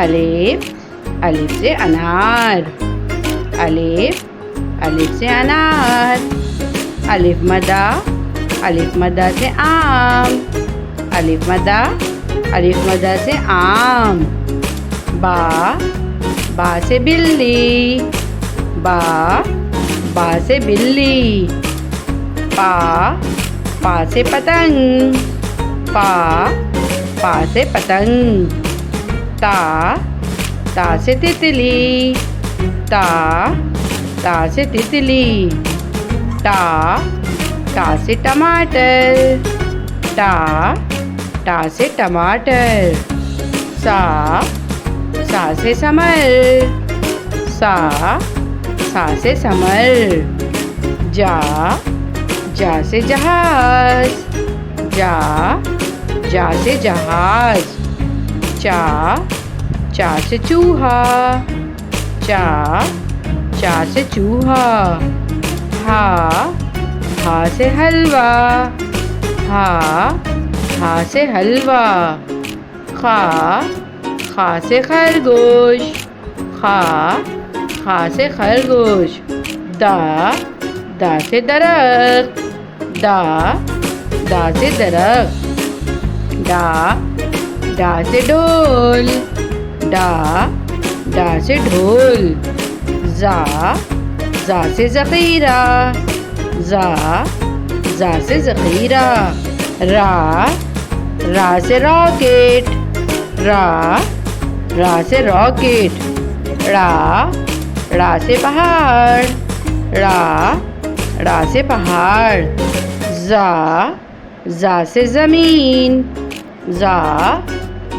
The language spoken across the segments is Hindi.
अलिफ, अलिफ से अनार। अलिफ, अलिफ से अनार। अलिफ मदा, अलिफ मदा से आम। अलिफ मदा, अलिफ मदा से आम। बा, बा से बिल्ली। बा, बा से बिल्ली। पा, पा से पतंग। पा, पा से पतंग। ता, ता से तितली। ता, ता से तितली। टा, टा से टमाटर। टा, टा से टमाटर। सा, सा से समर। सा, सा से समर। जा, जा से जहाज। जा, जा से जहाज। चा, चा से चूहा। चा, चा से चूहा। हा, हा से हलवा। हा, हा से हलवा। खा, खा से खरगोश। खा, खा से खरगोश। दा, दा से दरख्त। दा, दा से दरख्त। डा, डा से ढोल। डा, डा से ढोल। जा, जा से ज़ख़ीरा। जा, जा से ज़ख़ीरा। रा, रा से रॉकेट। रा, रा से रॉकेट। रा, रा से पहाड़। रा, रा से पहाड़। जा, जा से ज़मीन। जा,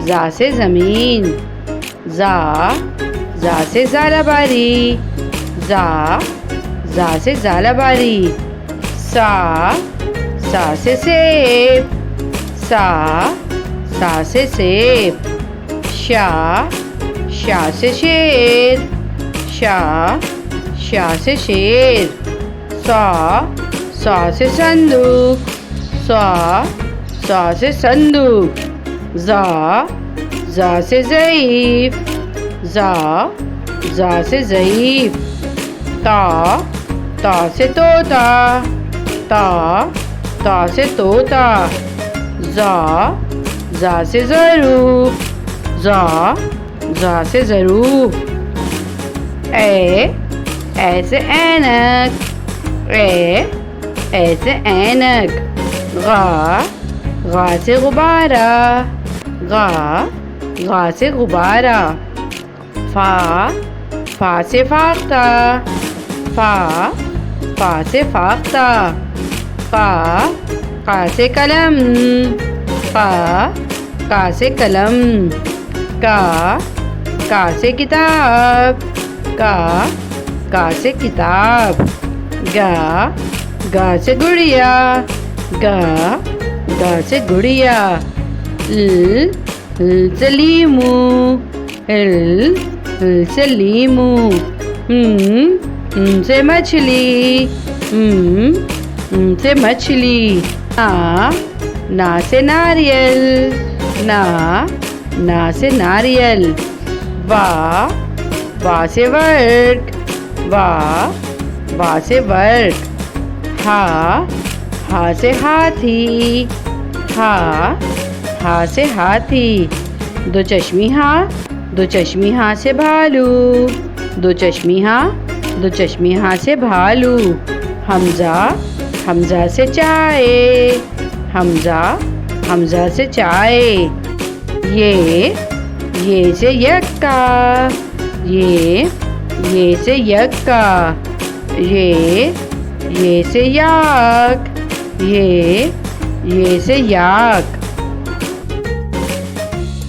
जा से ज़मीन। जा, जा से ज़ालाबारी। जा, जा से ज़ालाबारी। सा, सा से सेब। सा, सा से सेब। शा, शा से शेर। शा, शा से शेर। सा, सा से संदूक। सा, सा से संदूक। जा, जा से ज़ईफ़। जा, जा से ज़ईफ़। ता, ता से तोता। ता, ता से तोता। जा, जा से ज़रूफ़। जा, जा से ज़रूफ़। ए से ऐनक। ए से ऐनक। गा, गा से गुब्बारा। गा, गा से गुब्बारा। फा, फा से फाख्ता। फा, फा से फाख्ता। का, का से कलम। का, का से कलम। का, का से किताब। का, का से किताब। गा, गा से गुड़िया। गा, गा से गुड़िया। ल से लीमू। ल से लीमू। से मछली। से मछली। ना से नारियल। ना से नारियल। वा से वर्क। वा से वर्क। हा से हाथी। हा से हाथी। दो चश्मी हा से भालू। दो चश्मी हा से भालू। हमजा से चाय। हमजा से चाय। ये से यक्का। ये से यक्का। ये से याक। ये से याक।